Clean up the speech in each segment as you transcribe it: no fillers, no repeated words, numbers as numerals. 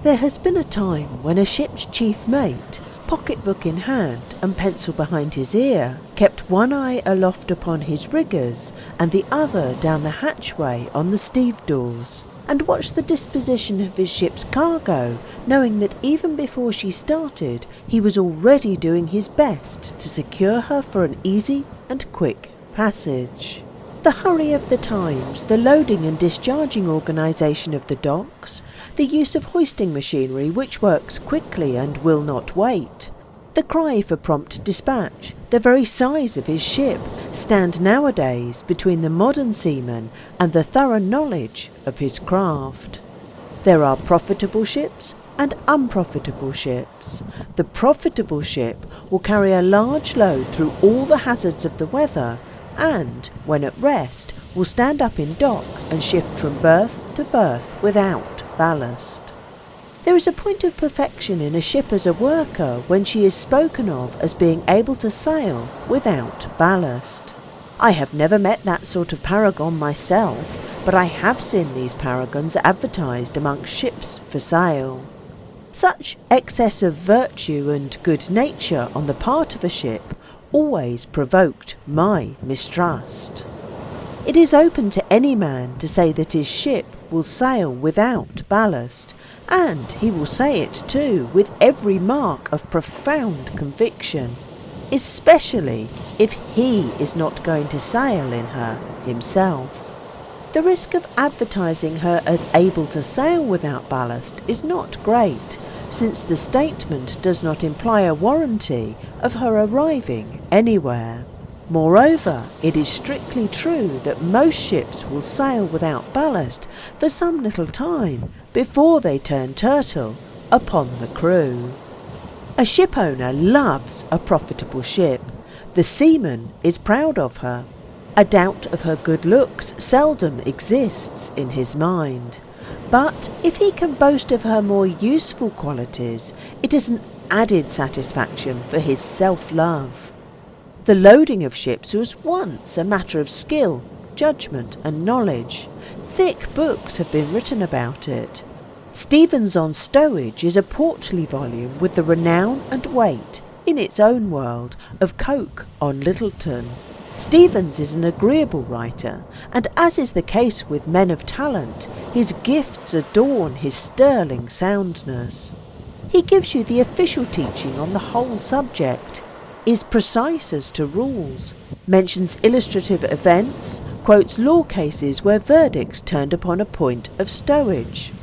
There has been a time when a ship's chief mate, pocketbook in hand and pencil behind his ear, kept one eye aloft upon his riggers and the other down the hatchway on the stevedores, and watched the disposition of his ship's cargo, knowing that even before she started he was already doing his best to secure her for an easy and quick passage. The hurry of the times, the loading and discharging organisation of the docks, the use of hoisting machinery which works quickly and will not wait, the cry for prompt dispatch, the very size of his ship, stand nowadays between the modern seaman and the thorough knowledge of his craft. There are profitable ships and unprofitable ships. The profitable ship will carry a large load through all the hazards of the weather, and, when at rest, will stand up in dock and shift from berth to berth without ballast. There is a point of perfection in a ship as a worker when she is spoken of as being able to sail without ballast. I have never met that sort of paragon myself, but I have seen these paragons advertised amongst ships for sale. Such excess of virtue and good nature on the part of a ship always provoked my mistrust. It is open to any man to say that his ship will sail without ballast, and he will say it too with every mark of profound conviction, especially if he is not going to sail in her himself. The risk of advertising her as able to sail without ballast is not great, since the statement does not imply a warranty of her arriving anywhere. Moreover, it is strictly true that most ships will sail without ballast for some little time before they turn turtle upon the crew. A ship owner loves a profitable ship. The seaman is proud of her. A doubt of her good looks seldom exists in his mind. But if he can boast of her more useful qualities, it is an added satisfaction for his self-love. The loading of ships was once a matter of skill, judgment and knowledge. Thick books have been written about it. Stevens on Stowage is a portly volume with the renown and weight, in its own world, of Coke on Littleton. Stevens is an agreeable writer, and as is the case with men of talent, his gifts adorn his sterling soundness. He gives you the official teaching on the whole subject, is precise as to rules, mentions illustrative events, quotes law cases where verdicts turned upon a point of stowage.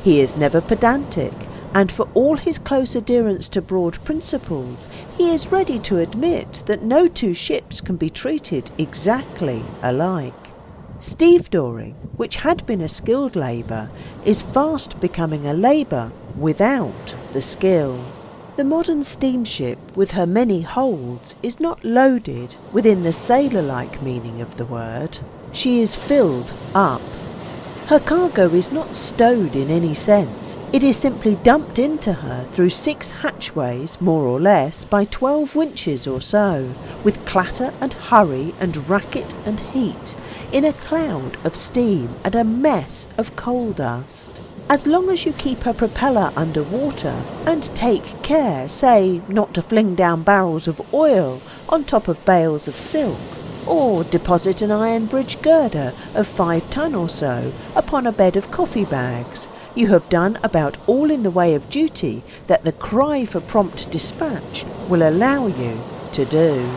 He is never pedantic, and for all his close adherence to broad principles, he is ready to admit that no two ships can be treated exactly alike. Stevedoring, which had been a skilled labour, is fast becoming a labour without the skill. The modern steamship, with her many holds, is not loaded within the sailor-like meaning of the word. She is filled up. Her cargo is not stowed in any sense. It is simply dumped into her through 6 hatchways, more or less, by 12 winches or so, with clatter and hurry and racket and heat, in a cloud of steam and a mess of coal dust. As long as you keep her propeller under water and take care, say, not to fling down barrels of oil on top of bales of silk, or deposit an iron bridge girder of 5 ton or so upon a bed of coffee bags, you have done about all in the way of duty that the cry for prompt dispatch will allow you to do.